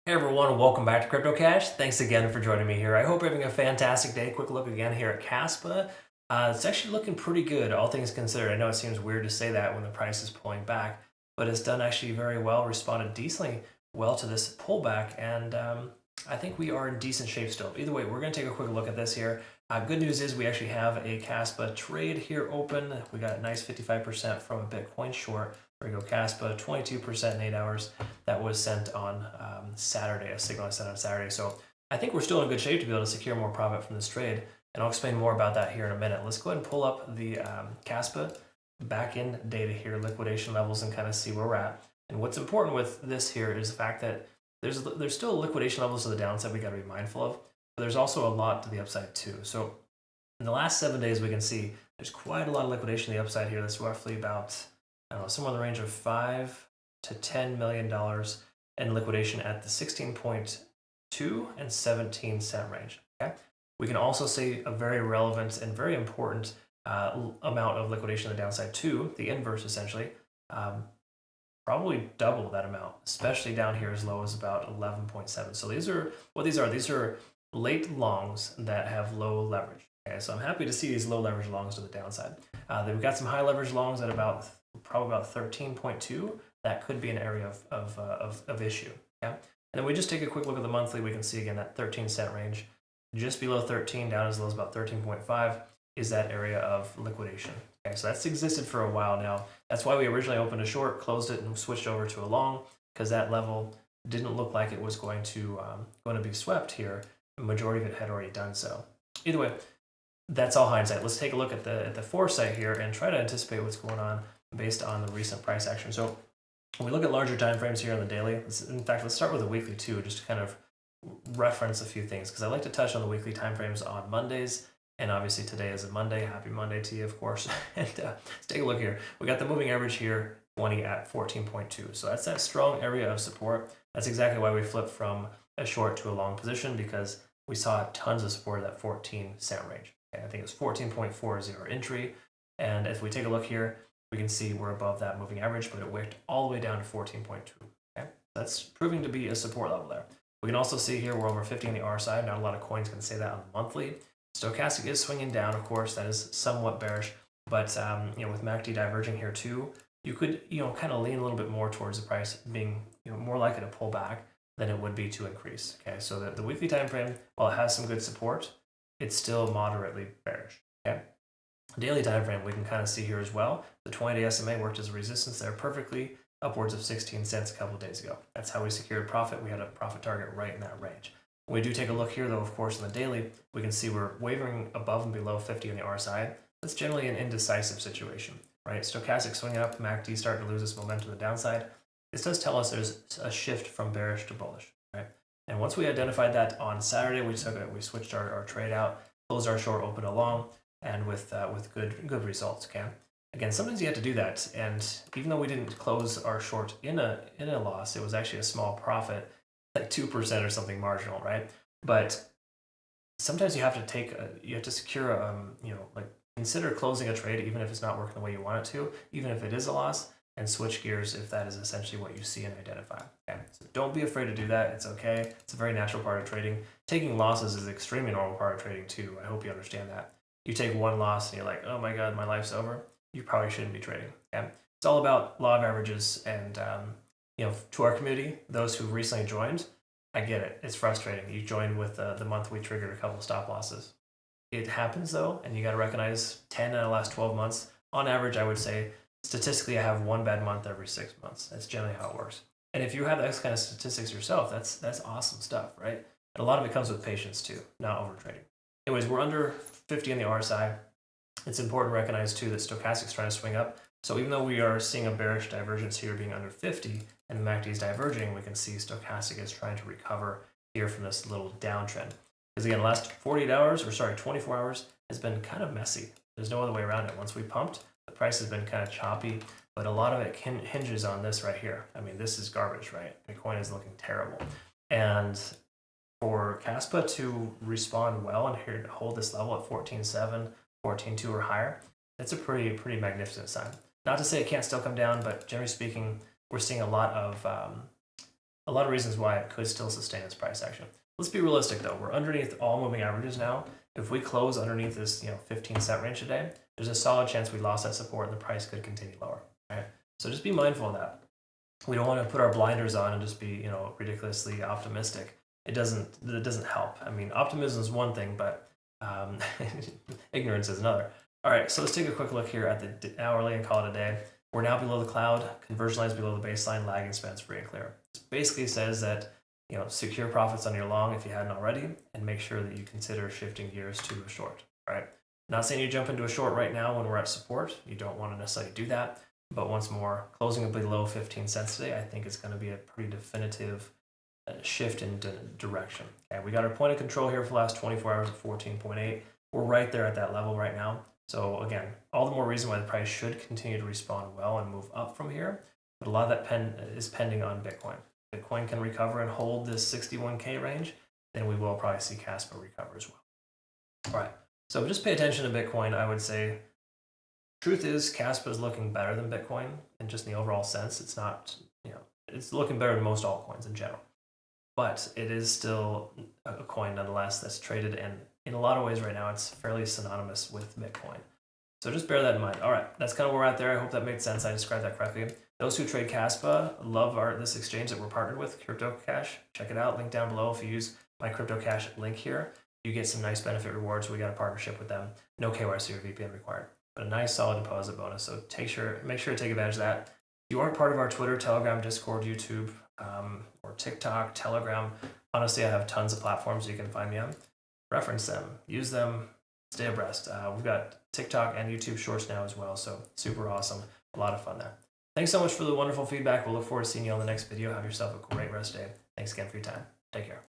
Hey everyone, welcome back to CryptoCache. Thanks again for joining me here. I hope you're having a fantastic day. Quick look again here at Caspa. It's actually looking pretty good, all things considered. I know it seems weird to say that when the price is pulling back, but it's done actually very well, responded decently well to this pullback, and I think we are in decent shape still. Either way, we're going to take a quick look at this here. Good news is we actually have a Caspa trade here open. We got a nice 55% from a Bitcoin short. There we go, Caspa, 22% in 8 hours. That was sent on Saturday, a signal I sent on Saturday. So I think we're still in good shape to be able to secure more profit from this trade. And I'll explain more about that here in a minute. Let's go ahead and pull up the Caspa backend data here, liquidation levels, and kind of see where we're at. And what's important with this here is the fact that there's still liquidation levels to the downside we got to be mindful of, but there's also a lot to the upside too. So in the last 7 days, we can see there's quite a lot of liquidation to the upside here. That's roughly about, I don't know, somewhere in the range of $5 to $10 million in liquidation at the 16.2 and 17 cent range. Okay, we can also see a very relevant and very important amount of liquidation on the downside too, the inverse essentially. Probably double that amount, especially down here as low as about 11.7. So these are what these are. These are late longs that have low leverage. Okay, so I'm happy to see these low leverage longs to the downside. We've got some high leverage longs at probably about 13.2. That could be an area of issue. Okay, and then we just take a quick look at the monthly. We can see again that 13 cent range, just below 13, down as low as about 13.5 is that area of liquidation. Okay, so that's existed for a while now. That's why we originally opened a short, closed it, and switched over to a long, because that level didn't look like it was going to be swept here. The majority of it had already done so. Either way, that's all hindsight. Let's take a look at the foresight here and try to anticipate what's going on based on the recent price action. So when we look at larger time frames here on the daily, in fact, let's start with the weekly too, just to kind of reference a few things, because I like to touch on the weekly time frames on Mondays. And obviously today is a Monday. Happy Monday to you, of course. And let's take a look here. We got the moving average here, 20 at 14.2. So that's that strong area of support. That's exactly why we flipped from a short to a long position, because we saw tons of support at that 14 cent range. Okay, I think it's 14.40 entry. And if we take a look here, we can see we're above that moving average, but it wicked all the way down to 14.2. Okay, that's proving to be a support level there. We can also see here we're over 50 on the R side. Not a lot of coins can say that on the monthly. Stochastic is swinging down, of course. That is somewhat bearish, but with MACD diverging here too, you could kind of lean a little bit more towards the price being more likely to pull back than it would be to increase. Okay, so the weekly time frame, while it has some good support, it's still moderately bearish. Okay, daily time frame we can kind of see here as well. The 20-day SMA worked as a resistance there perfectly, upwards of 16 cents a couple of days ago. That's how we secured profit. We had a profit target right in that range. When we do take a look here, though, of course, on the daily, we can see we're wavering above and below 50 on the R side. That's generally an indecisive situation, right? Stochastic swinging up, MACD starting to lose its momentum to the downside. This does tell us there's a shift from bearish to bullish, right? And once we identified that on Saturday, we switched our trade out, closed our short, opened a long, and with good results. Okay. Again, sometimes you have to do that, and even though we didn't close our short in a loss, it was actually a small profit, like 2% or something marginal, right? But sometimes you have to secure consider closing a trade even if it's not working the way you want it to, even if it is a loss, and switch gears if that is essentially what you see and identify. Okay, so don't be afraid to do that. It's okay. It's a very natural part of trading. Taking losses is an extremely normal part of trading too. I hope you understand that. You take one loss and you're like, oh my god, my life's over. You probably shouldn't be trading. Okay, it's all about law of averages, and to our community, those who recently joined, I get it. It's frustrating. You joined with the month we triggered a couple of stop losses. It happens though, and you got to recognize 10 out of the last 12 months. On average, I would say statistically, I have one bad month every 6 months. That's generally how it works. And if you have those kind of statistics yourself, that's awesome stuff, right? And a lot of it comes with patience too, not over trading. Anyways, we're under 50 on the R side. It's important to recognize too that stochastic's trying to swing up. So even though we are seeing a bearish divergence here being under 50 and the MACD is diverging, we can see stochastic is trying to recover here from this little downtrend. Because again, the last 24 hours has been kind of messy. There's no other way around it. Once we pumped, the price has been kind of choppy, but a lot of it hinges on this right here. I mean, this is garbage, right? Bitcoin is looking terrible. And for Caspa to respond well and here to hold this level at 14.7, 14.2 or higher, that's a pretty magnificent sign. Not to say it can't still come down, but generally speaking, we're seeing a lot of a lot of reasons why it could still sustain this price action. Let's be realistic though. We're underneath all moving averages now. If we close underneath this 15-cent range today, there's a solid chance we lost that support and the price could continue lower. Right? So just be mindful of that. We don't want to put our blinders on and just be ridiculously optimistic. It doesn't help. I mean, optimism is one thing, but ignorance is another. All right, so let's take a quick look here at the hourly and call it a day. We're now below the cloud, conversion lines below the baseline, lagging span's free and clear. This basically says that secure profits on your long if you hadn't already, and make sure that you consider shifting gears to a short. All right, not saying you jump into a short right now when we're at support. You don't want to necessarily do that. But once more, closing below 15 cents today, I think it's going to be a pretty definitive shift in direction. Okay, we got our point of control here for the last 24 hours at 14.8. We're right there at that level right now. So again, all the more reason why the price should continue to respond well and move up from here. But a lot of that is pending on Bitcoin. Bitcoin can recover and hold this 61K range, then we will probably see Caspa recover as well. All right, so just pay attention to Bitcoin. I would say, truth is, Caspa is looking better than Bitcoin, and just in the overall sense, it's not, it's looking better than most altcoins in general. But it is still a coin nonetheless that's traded, and in a lot of ways right now, it's fairly synonymous with Bitcoin. So just bear that in mind. All right, that's kind of where we're at there. I hope that made sense. I described that correctly. Those who trade Caspa love this exchange that we're partnered with, CryptoCache. Check it out. Link down below. If you use my CryptoCache link here, you get some nice benefit rewards. We got a partnership with them. No KYC or VPN required, but a nice solid deposit bonus. So make sure to take advantage of that. If you aren't part of our Twitter, Telegram, Discord, YouTube, or TikTok, Telegram, honestly, I have tons of platforms you can find me on. Reference them, use them, stay abreast. We've got TikTok and YouTube Shorts now as well, so super awesome. A lot of fun there. Thanks so much for the wonderful feedback. We'll look forward to seeing you on the next video. Have yourself a great rest of the day. Thanks again for your time. Take care.